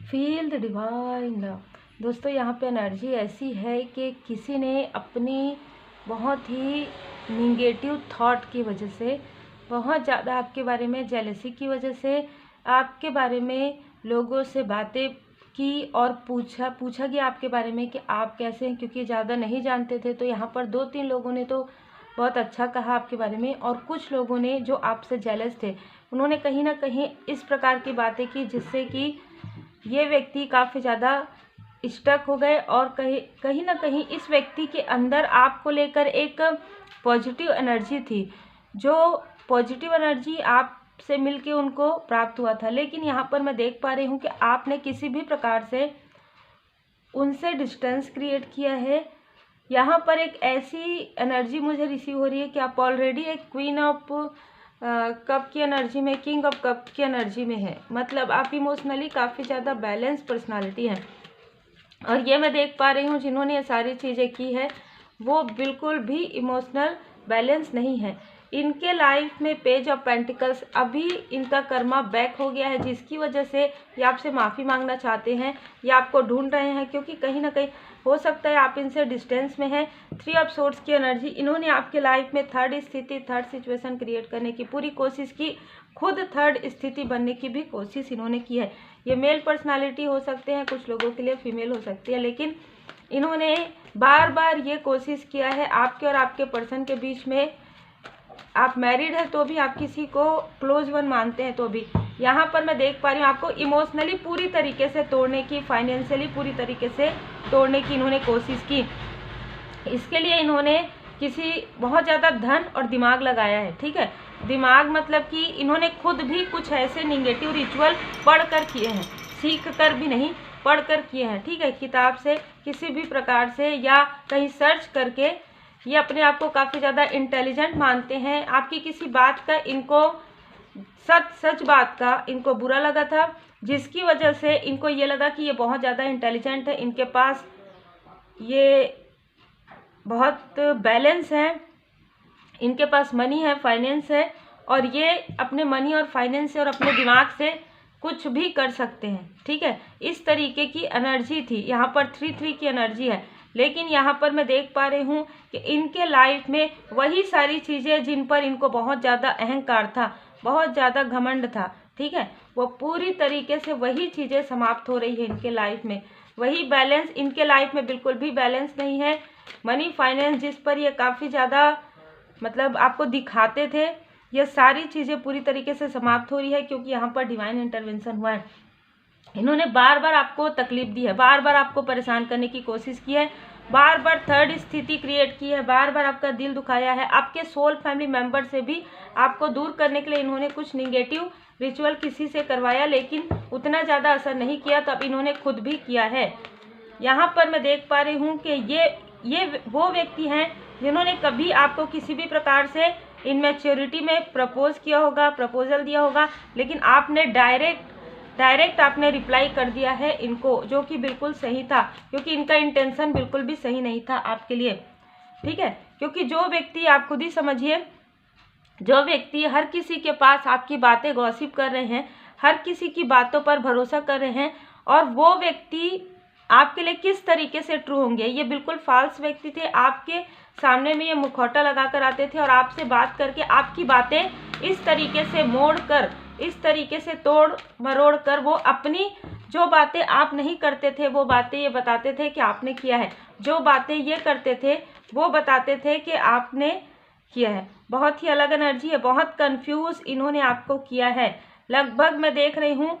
Feel the divine love. दोस्तों यहाँ पे एनर्जी ऐसी है कि किसी ने अपनी बहुत ही निगेटिव थॉट की वजह से, बहुत ज़्यादा आपके बारे में जेलसी की वजह से, आपके बारे में लोगों से बातें की और पूछा गया आपके बारे में कि आप कैसे हैं, क्योंकि ज़्यादा नहीं जानते थे। तो यहाँ पर 2-3 लोगों ने तो बहुत अच्छा कहा आपके बारे में, और कुछ लोगों ने जो आपसे जेलस थे उन्होंने कहीं ना कहीं इस प्रकार की बातें की जिससे कि ये व्यक्ति काफ़ी ज़्यादा स्टक हो गए, और कहीं ना कहीं इस व्यक्ति के अंदर आपको लेकर एक पॉजिटिव एनर्जी थी, जो पॉजिटिव एनर्जी आपसे मिलके उनको प्राप्त हुआ था। लेकिन यहाँ पर मैं देख पा रही हूँ कि आपने किसी भी प्रकार से उनसे डिस्टेंस क्रिएट किया है। यहाँ पर एक ऐसी एनर्जी मुझे रिसीव हो रही है कि आप ऑलरेडी एक क्वीन ऑफ कप की एनर्जी में, किंग ऑफ कप की एनर्जी में है। मतलब आप इमोशनली काफ़ी ज़्यादा बैलेंस पर्सनालिटी हैं, और ये मैं देख पा रही हूँ जिन्होंने ये सारी चीज़ें की है वो बिल्कुल भी इमोशनल बैलेंस नहीं है। इनके लाइफ में पेज ऑफ पेंटिकल्स, अभी इनका कर्मा बैक हो गया है, जिसकी वजह से ये आपसे माफ़ी मांगना चाहते हैं या आपको ढूंढ रहे हैं, क्योंकि कहीं ना कहीं हो सकता है आप इनसे डिस्टेंस में हैं। 3 ऑफ सोर्ड्स की एनर्जी, इन्होंने आपके लाइफ में थर्ड स्थिति, थर्ड सिचुएशन क्रिएट करने की पूरी कोशिश की, खुद थर्ड स्थिति बनने की भी कोशिश इन्होंने की है। ये मेल पर्सनालिटी हो सकते हैं, कुछ लोगों के लिए फीमेल हो सकती है, लेकिन इन्होंने बार बार ये कोशिश किया है आपके और आपके पर्सन के बीच में। आप मैरिड है तो भी, आप किसी को क्लोज वन मानते हैं तो भी, यहाँ पर मैं देख पा रही हूँ आपको इमोशनली पूरी तरीके से तोड़ने की, फाइनेंशियली पूरी तरीके से तोड़ने की इन्होंने कोशिश की। इसके लिए इन्होंने किसी बहुत ज़्यादा धन और दिमाग लगाया है, ठीक है। दिमाग मतलब कि इन्होंने खुद भी कुछ ऐसे निगेटिव रिचुअल पढ़ कर किए हैं, सीख कर भी नहीं, पढ़ कर किए हैं, ठीक है। किताब से, किसी भी प्रकार से, या कहीं सर्च करके। ये अपने आप को काफ़ी ज़्यादा इंटेलिजेंट मानते हैं। आपकी किसी बात का इनको, सच बात का इनको बुरा लगा था, जिसकी वजह से इनको ये लगा कि ये बहुत ज़्यादा इंटेलिजेंट है, इनके पास ये बहुत बैलेंस है, इनके पास मनी है, फाइनेंस है, और ये अपने मनी और फाइनेंस से और अपने दिमाग से कुछ भी कर सकते हैं, ठीक है। इस तरीके की एनर्जी थी। यहाँ पर 3-3 की एनर्जी है, लेकिन यहाँ पर मैं देख पा रही हूँ कि इनके लाइफ में वही सारी चीज़ें जिन पर इनको बहुत ज़्यादा अहंकार था, बहुत ज़्यादा घमंड था, ठीक है, वो पूरी तरीके से वही चीज़ें समाप्त हो रही है इनके लाइफ में। वही बैलेंस इनके लाइफ में बिल्कुल भी बैलेंस नहीं है। मनी फाइनेंस जिस पर ये काफ़ी ज़्यादा मतलब आपको दिखाते थे, ये सारी चीज़ें पूरी तरीके से समाप्त हो रही है, क्योंकि यहाँ पर डिवाइन इंटरवेंशन हुआ है। इन्होंने बार बार आपको तकलीफ दी है, बार बार आपको परेशान करने की कोशिश की है, बार बार थर्ड स्थिति क्रिएट की है, बार बार आपका दिल दुखाया है। आपके सोल फैमिली मेंबर से भी आपको दूर करने के लिए इन्होंने कुछ निगेटिव रिचुअल किसी से करवाया, लेकिन उतना ज़्यादा असर नहीं किया, तब इन्होंने खुद भी किया है। यहाँ पर मैं देख पा रही हूँ कि ये वो व्यक्ति हैं जिन्होंने कभी आपको किसी भी प्रकार से इनमेच्योरिटी में प्रपोज किया होगा, प्रपोजल दिया होगा, लेकिन आपने डायरेक्ट आपने रिप्लाई कर दिया है इनको, जो कि बिल्कुल सही था, क्योंकि इनका इंटेंशन बिल्कुल भी सही नहीं था आपके लिए, ठीक है। क्योंकि जो व्यक्ति, आप खुद ही समझिए, जो व्यक्ति हर किसी के पास आपकी बातें गॉसिप कर रहे हैं, हर किसी की बातों पर भरोसा कर रहे हैं, और वो व्यक्ति आपके लिए किस तरीके से ट्रू होंगे। ये बिल्कुल फाल्स व्यक्ति थे, आपके सामने में ये मुखौटा लगा कर आते थे और आपसे बात करके आपकी बातें इस तरीके से मोड़ कर, इस तरीके से तोड़ मरोड़ कर, वो अपनी जो बातें आप नहीं करते थे वो बातें ये बताते थे कि आपने किया है, जो बातें ये करते थे वो बताते थे कि आपने किया है। बहुत ही अलग एनर्जी है, बहुत कंफ्यूज इन्होंने आपको किया है। लगभग मैं देख रही हूँ,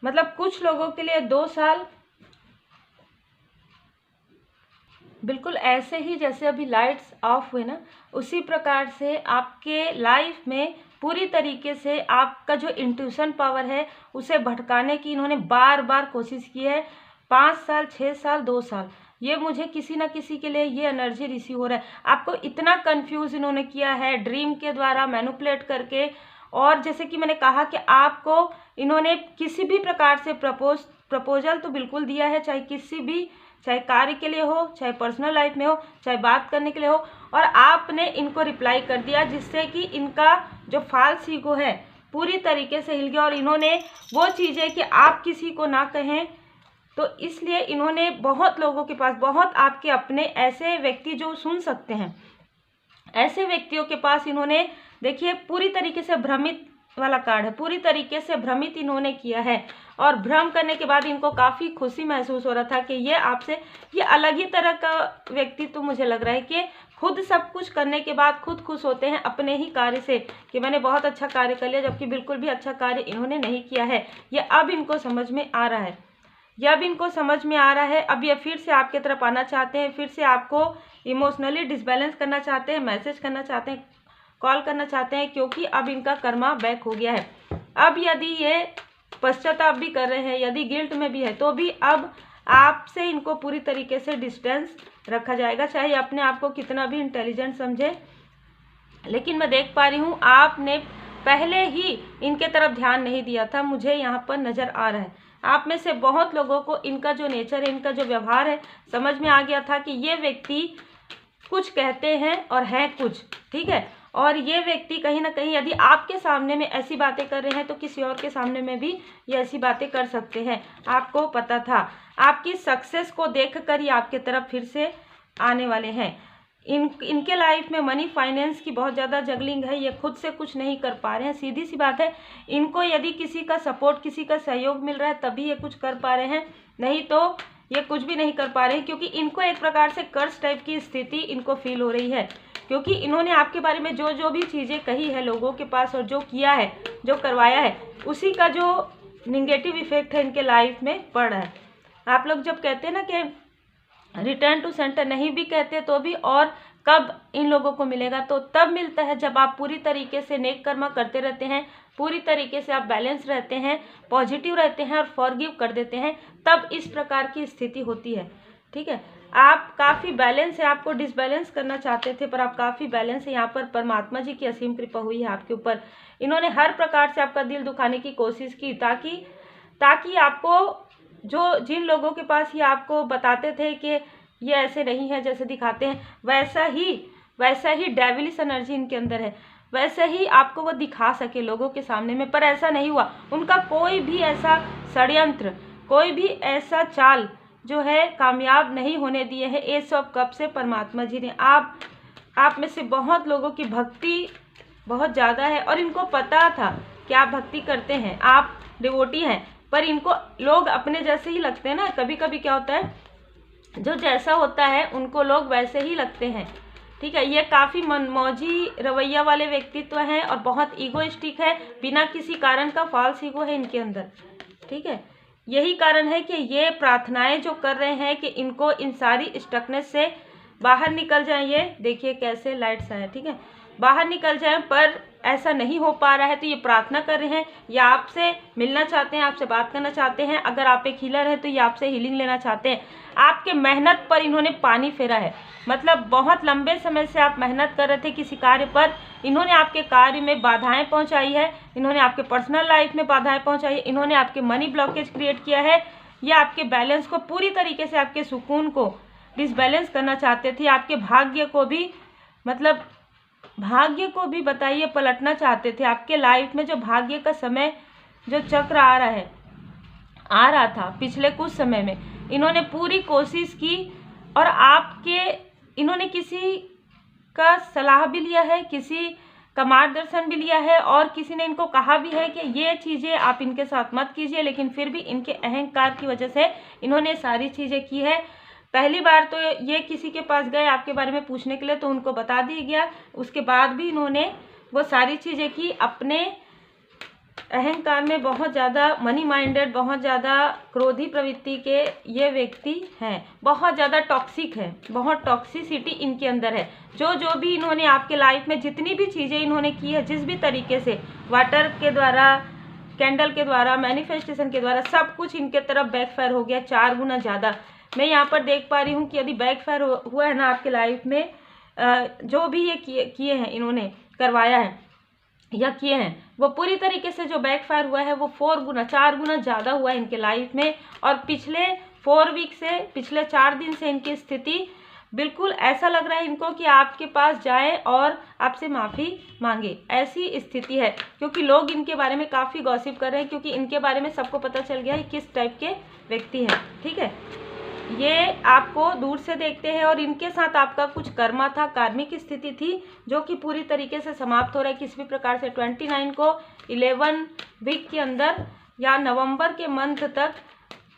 मतलब कुछ लोगों के लिए 2 साल बिल्कुल ऐसे ही जैसे अभी लाइट्स ऑफ हुए ना, उसी प्रकार से आपके लाइफ में पूरी तरीके से आपका जो इंट्यूशन पावर है उसे भटकाने की इन्होंने बार बार कोशिश की है। 5 साल, 6 साल, 2 साल, ये मुझे किसी ना किसी के लिए ये एनर्जी रिसीव हो रहा है। आपको इतना कंफ्यूज इन्होंने किया है ड्रीम के द्वारा मैनिपुलेट करके, और जैसे कि मैंने कहा कि आपको इन्होंने किसी भी प्रकार से प्रपोजल तो बिल्कुल दिया है, चाहे किसी भी, चाहे कार्य के लिए हो, चाहे पर्सनल लाइफ में हो, चाहे बात करने के लिए हो, और आपने इनको रिप्लाई कर दिया, जिससे कि इनका जो फाल्स ईगो है पूरी तरीके से हिल गया। और इन्होंने वो चीज़ें कि आप किसी को ना कहें, तो इसलिए इन्होंने बहुत लोगों के पास, बहुत आपके अपने ऐसे व्यक्ति जो सुन सकते हैं, ऐसे व्यक्तियों के पास इन्होंने, देखिए पूरी तरीके से भ्रमित वाला कार्ड है, पूरी तरीके से भ्रमित इन्होंने किया है। और भ्रम करने के बाद इनको काफ़ी खुशी महसूस हो रहा था कि ये आपसे, ये अलग ही तरह का व्यक्ति तो मुझे लग रहा है कि खुद सब कुछ करने के बाद खुद खुश होते हैं अपने ही कार्य से कि मैंने बहुत अच्छा कार्य कर लिया, जबकि बिल्कुल भी अच्छा कार्य इन्होंने नहीं किया है। ये अब इनको समझ में आ रहा है, यह अब इनको समझ में आ रहा है। अब ये फिर से आपकी तरफ आना चाहते हैं, फिर से आपको इमोशनली डिसबैलेंस करना चाहते हैं, मैसेज करना चाहते हैं, कॉल करना चाहते हैं, क्योंकि अब इनका कर्मा बैक हो गया है। अब यदि ये पश्चाताप भी कर रहे हैं, यदि गिल्ट में भी है, तो भी अब आपसे इनको पूरी तरीके से डिस्टेंस रखा जाएगा, चाहे अपने आप को कितना भी इंटेलिजेंट समझे। लेकिन मैं देख पा रही हूँ आपने पहले ही इनके तरफ ध्यान नहीं दिया था, मुझे यहाँ पर नज़र आ रहा है। आप में से बहुत लोगों को इनका जो नेचर है, इनका जो व्यवहार है, समझ में आ गया था कि ये व्यक्ति कुछ कहते हैं और हैं कुछ, ठीक है। और ये व्यक्ति कहीं ना कहीं यदि आपके सामने में ऐसी बातें कर रहे हैं तो किसी और के सामने में भी ये ऐसी बातें कर सकते हैं। आपको पता था, आपकी सक्सेस को देखकर ही आपके तरफ फिर से आने वाले हैं। इनके लाइफ में मनी फाइनेंस की बहुत ज़्यादा जगलिंग है, ये खुद से कुछ नहीं कर पा रहे हैं, सीधी सी बात है। इनको यदि किसी का सपोर्ट, किसी का सहयोग मिल रहा है तभी ये कुछ कर पा रहे हैं, नहीं तो ये कुछ भी नहीं कर पा रहे हैं, क्योंकि इनको एक प्रकार से कर्ज टाइप की स्थिति इनको फील हो रही है। क्योंकि इन्होंने आपके बारे में जो जो भी चीज़ें कही है लोगों के पास और जो किया है, जो करवाया है, उसी का जो निगेटिव इफेक्ट है इनके लाइफ में पड़ रहा है। आप लोग जब कहते हैं ना कि रिटर्न टू सेंटर, नहीं भी कहते तो भी, और कब इन लोगों को मिलेगा, तो तब मिलता है जब आप पूरी तरीके से नेक कर्म करते रहते हैं, पूरी तरीके से आप बैलेंस रहते हैं, पॉजिटिव रहते हैं और फॉरगिव कर देते हैं, तब इस प्रकार की स्थिति होती है, ठीक है। आप काफ़ी बैलेंस है, आपको डिसबैलेंस करना चाहते थे पर आप काफ़ी बैलेंस है। यहाँ पर परमात्मा जी की असीम कृपा हुई है आपके ऊपर। इन्होंने हर प्रकार से आपका दिल दुखाने की कोशिश की ताकि आपको, जो जिन लोगों के पास ये आपको बताते थे कि ये ऐसे नहीं है जैसे दिखाते हैं, वैसा ही डेविलिश एनर्जी इनके अंदर है, वैसे ही आपको वो दिखा सके लोगों के सामने में, पर ऐसा नहीं हुआ। उनका कोई भी ऐसा षड्यंत्र, कोई भी ऐसा चाल जो है कामयाब नहीं होने दिए हैं। ये सब कब से परमात्मा जी ने, आप में से बहुत लोगों की भक्ति बहुत ज़्यादा है और इनको पता था कि आप भक्ति करते हैं, आप डिवोटी हैं, पर इनको लोग अपने जैसे ही लगते हैं ना। कभी कभी क्या होता है, जो जैसा होता है उनको लोग वैसे ही लगते हैं, ठीक है। ये काफ़ी मनमौजी रवैया वाले व्यक्तित्व हैं और बहुत ईगोइस्टिक है, बिना किसी कारण का फॉल्स ईगो है इनके अंदर, ठीक है। यही कारण है कि ये प्रार्थनाएं जो कर रहे हैं कि इनको इन सारी स्टकनेस से बाहर निकल जाएं। ये देखिए कैसे लाइट्स आए, ठीक है, बाहर निकल जाएं, पर ऐसा नहीं हो पा रहा है। तो ये प्रार्थना कर रहे हैं, या आपसे मिलना चाहते हैं, आपसे बात करना चाहते हैं। अगर आप एक हीलर हैं तो ये आपसे हीलिंग लेना चाहते हैं। आपके मेहनत पर इन्होंने पानी फेरा है, मतलब बहुत लंबे समय से आप मेहनत कर रहे थे किसी कार्य पर, इन्होंने आपके कार्य में बाधाएं पहुंचाई है, इन्होंने आपके पर्सनल लाइफ में बाधाएं पहुंचाई है, इन्होंने आपके मनी ब्लॉकेज क्रिएट किया है, या आपके बैलेंस को पूरी तरीके से, आपके सुकून को डिसबैलेंस करना चाहते थे। आपके भाग्य को भी, मतलब भाग्य को भी बताइए पलटना चाहते थे। आपके लाइफ में जो भाग्य का समय, जो चक्र आ रहा था पिछले कुछ समय में, इन्होंने पूरी कोशिश की और इन्होंने किसी का सलाह भी लिया है, किसी का मार्गदर्शन भी लिया है, और किसी ने इनको कहा भी है कि ये चीज़ें आप इनके साथ मत कीजिए, लेकिन फिर भी इनके अहंकार की वजह से इन्होंने सारी चीज़ें की है। पहली बार तो ये किसी के पास गए आपके बारे में पूछने के लिए, तो उनको बता दिया गया, उसके बाद भी इन्होंने वो सारी चीज़ें की। अपने अहंकार में बहुत ज़्यादा मनी माइंडेड, बहुत ज़्यादा क्रोधी प्रवृत्ति के ये व्यक्ति हैं, बहुत ज़्यादा टॉक्सिक है, बहुत टॉक्सिसिटी इनके अंदर है। जो भी इन्होंने आपके लाइफ में जितनी भी चीज़ें इन्होंने की है, जिस भी तरीके से, वाटर के द्वारा, कैंडल के द्वारा, मैनिफेस्टेशन के द्वारा, सब कुछ इनके तरफ बैकफायर हो गया 4 गुना ज़्यादा। मैं यहाँ पर देख पा रही हूँ कि यदि बैकफायर हुआ है ना आपके लाइफ में, जो भी ये किए हैं, इन्होंने करवाया है या किए हैं, वो पूरी तरीके से जो बैकफायर हुआ है वो 4 गुना ज़्यादा हुआ है इनके लाइफ में। और पिछले 4 वीक से, पिछले 4 दिन से इनकी स्थिति बिल्कुल ऐसा लग रहा है इनको कि आपके पास जाएं और आपसे माफ़ी मांगे, ऐसी स्थिति है। क्योंकि लोग इनके बारे में काफ़ी गॉसिप कर रहे हैं, क्योंकि इनके बारे में सबको पता चल गया है किस टाइप के व्यक्ति हैं। ठीक है, ये आपको दूर से देखते हैं और इनके साथ आपका कुछ कर्मा था, कार्मिक स्थिति थी, जो कि पूरी तरीके से समाप्त हो रहा है किसी भी प्रकार से। 29 को 11 वीक के अंदर या नवंबर के मंथ तक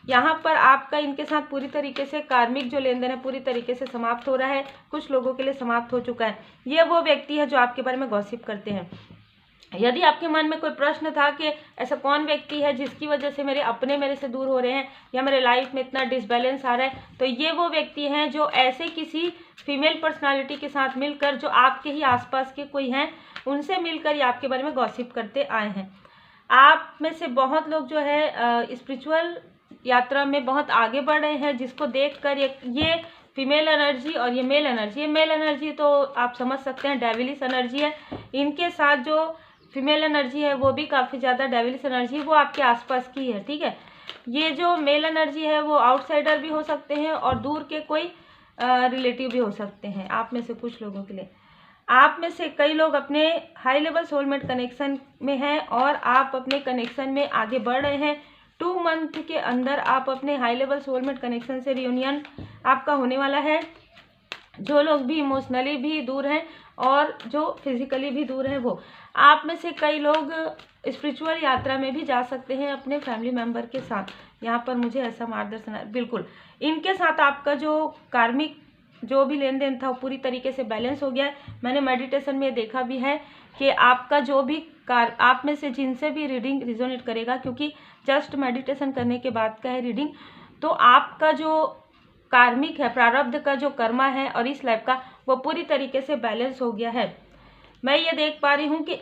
यहाँ पर आपका इनके साथ पूरी तरीके से कार्मिक जो लेन देन है पूरी तरीके से समाप्त हो रहा है। कुछ लोगों के लिए समाप्त हो चुका है। ये वो व्यक्ति है जो आपके बारे में गॉसिप करते हैं। यदि आपके मन में कोई प्रश्न था कि ऐसा कौन व्यक्ति है जिसकी वजह से मेरे से दूर हो रहे हैं या मेरे लाइफ में इतना डिसबैलेंस आ रहा है, तो ये वो व्यक्ति हैं जो ऐसे किसी फीमेल पर्सनालिटी के साथ मिलकर, जो आपके ही आसपास के कोई हैं, उनसे मिलकर ये आपके बारे में गॉसिप करते आए हैं। आप में से बहुत लोग जो है स्पिरिचुअल यात्रा में बहुत आगे बढ़ रहे हैं, जिसको देखकर ये फीमेल एनर्जी और ये मेल एनर्जी तो आप समझ सकते हैं डेविलिश एनर्जी है। इनके साथ जो फीमेल एनर्जी है वो भी काफ़ी ज़्यादा डेविलिश एनर्जी है, वो आपके आसपास की है। ठीक है, ये जो मेल एनर्जी है वो आउटसाइडर भी हो सकते हैं और दूर के कोई रिलेटिव भी हो सकते हैं आप में से कुछ लोगों के लिए। आप में से कई लोग अपने हाई लेवल सोलमेट कनेक्शन में हैं और आप अपने कनेक्शन में आगे बढ़ रहे हैं। 2 मंथ के अंदर आप अपने हाई लेवल सोलमेट कनेक्शन से रियूनियन आपका होने वाला है। जो लोग भी इमोशनली भी दूर हैं और जो फिजिकली भी दूर हैं, वो आप में से कई लोग स्पिरिचुअल यात्रा में भी जा सकते हैं अपने फैमिली मेम्बर के साथ। यहाँ पर मुझे ऐसा मार्गदर्शन है। बिल्कुल इनके साथ आपका जो कार्मिक जो भी लेन देन था वो पूरी तरीके से बैलेंस हो गया है। मैंने मेडिटेशन में देखा भी है कि आपका जो भी आप में से जिनसे भी रीडिंग रिजोनेट करेगा, क्योंकि जस्ट मेडिटेशन करने के बाद का है रीडिंग, तो आपका जो कार्मिक है, प्रारब्ध का जो कर्मा है और इस लाइफ का, वो पूरी तरीके से बैलेंस हो गया है। मैं ये देख पा रही हूँ कि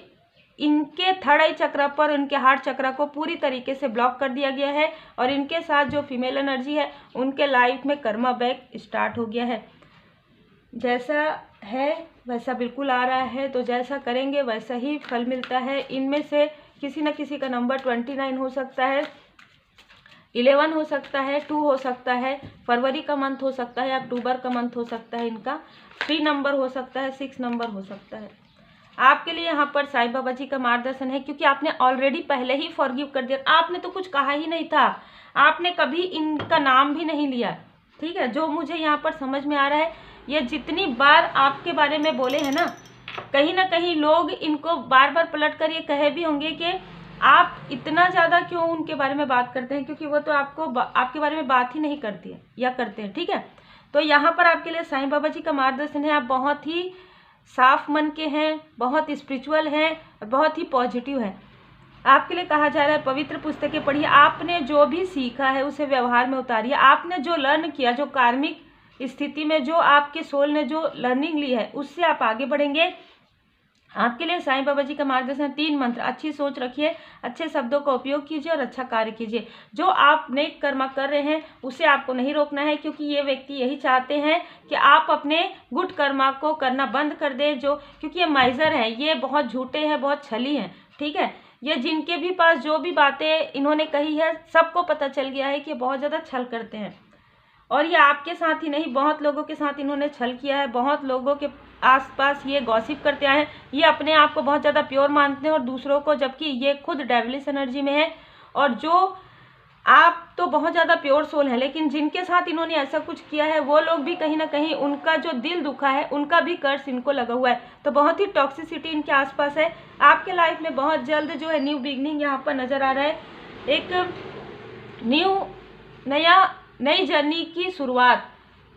इनके थर्ड आई चक्र पर, इनके हार्ट चक्र को पूरी तरीके से ब्लॉक कर दिया गया है और इनके साथ जो फीमेल एनर्जी है उनके लाइफ में कर्मा बैक स्टार्ट हो गया है। जैसा है वैसा बिल्कुल आ रहा है, तो जैसा करेंगे वैसा ही फल मिलता है। इनमें से किसी न किसी का नंबर 29 हो सकता है, 11 हो सकता है, 2 हो सकता है, फरवरी का मंथ हो सकता है, अक्टूबर का मंथ हो सकता है, इनका 3 नंबर हो सकता है, 6 नंबर हो सकता है। आपके लिए यहाँ पर साईं बाबा जी का मार्गदर्शन है, क्योंकि आपने ऑलरेडी पहले ही फॉरगिव कर दिया। आपने तो कुछ कहा ही नहीं था, आपने कभी इनका नाम भी नहीं लिया। ठीक है, जो मुझे यहाँ पर समझ में आ रहा है, ये जितनी बार आपके बारे में बोले हैं ना कहीं लोग इनको बार बार पलट कर ये कहे भी होंगे कि आप इतना ज़्यादा क्यों उनके बारे में बात करते हैं, क्योंकि वो तो आपके बारे में बात ही नहीं करती है या करते हैं। ठीक है, तो यहाँ पर आपके लिए साईं बाबा जी का मार्गदर्शन है। आप बहुत ही साफ मन के हैं, बहुत स्पिरिचुअल हैं, बहुत ही पॉजिटिव हैं। आपके लिए कहा जा रहा है पवित्र पुस्तकें पढ़िए, आपने जो भी सीखा है उसे व्यवहार में उतारिए। आपने जो लर्न किया, जो कार्मिक स्थिति में जो आपके सोल ने जो लर्निंग ली है, उससे आप आगे बढ़ेंगे। आपके लिए साईं बाबा जी का मार्गदर्शन 3 मंत्र, अच्छी सोच रखिए, अच्छे शब्दों का उपयोग कीजिए और अच्छा कार्य कीजिए। जो आप नेक कर्मा कर रहे हैं उसे आपको नहीं रोकना है, क्योंकि ये व्यक्ति यही चाहते हैं कि आप अपने गुड कर्मा को करना बंद कर दें। क्योंकि ये माइजर हैं, ये बहुत झूठे हैं, बहुत छली हैं। ठीक है, ये जिनके भी पास जो भी बातें इन्होंने कही है, सबको पता चल गया है कि बहुत ज़्यादा छल करते हैं। और ये आपके साथ ही नहीं, बहुत लोगों के साथ इन्होंने छल किया है, बहुत लोगों के आसपास ये गॉसिप करते आए हैं। ये अपने आप को बहुत ज़्यादा प्योर मानते हैं और दूसरों को, जबकि ये खुद डेविलिश एनर्जी में है। और जो आप तो बहुत ज़्यादा प्योर सोल है, लेकिन जिनके साथ इन्होंने ऐसा कुछ किया है वो लोग भी कहीं ना कहीं उनका जो दिल दुखा है, उनका भी कर्ज इनको लगा हुआ है। तो बहुत ही टॉक्सिसिटी इनके आसपास है। आपके लाइफ में बहुत जल्द जो है न्यू बिगनिंग यहाँ पर नज़र आ रहा है, एक नई जर्नी की शुरुआत,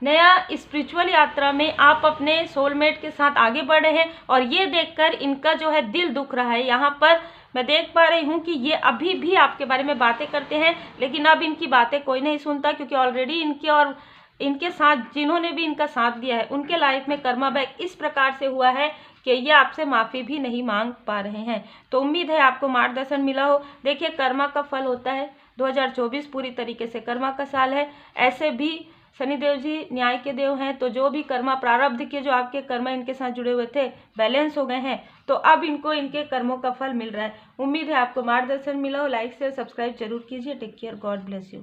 नया स्पिरिचुअल यात्रा में आप अपने सोलमेट के साथ आगे बढ़ रहे हैं। और ये देखकर इनका जो है दिल दुख रहा है। यहाँ पर मैं देख पा रही हूँ कि ये अभी भी आपके बारे में बातें करते हैं, लेकिन अब इनकी बातें कोई नहीं सुनता, क्योंकि ऑलरेडी इनके और इनके साथ जिन्होंने भी इनका साथ दिया है उनके लाइफ में कर्मा बैक इस प्रकार से हुआ है कि ये आपसे माफ़ी भी नहीं मांग पा रहे हैं। तो उम्मीद है आपको मार्गदर्शन मिला हो। देखिए, कर्मा का फल होता है। 2024 पूरी तरीके से कर्मा का साल है। ऐसे भी शनिदेव जी न्याय के देव हैं, तो जो भी कर्मा प्रारब्ध के जो आपके कर्मा इनके साथ जुड़े हुए थे बैलेंस हो गए हैं, तो अब इनको इनके कर्मों का फल मिल रहा है। उम्मीद है आपको मार्गदर्शन मिला हो। लाइक शेयर सब्सक्राइब जरूर कीजिए। Take care, God bless you.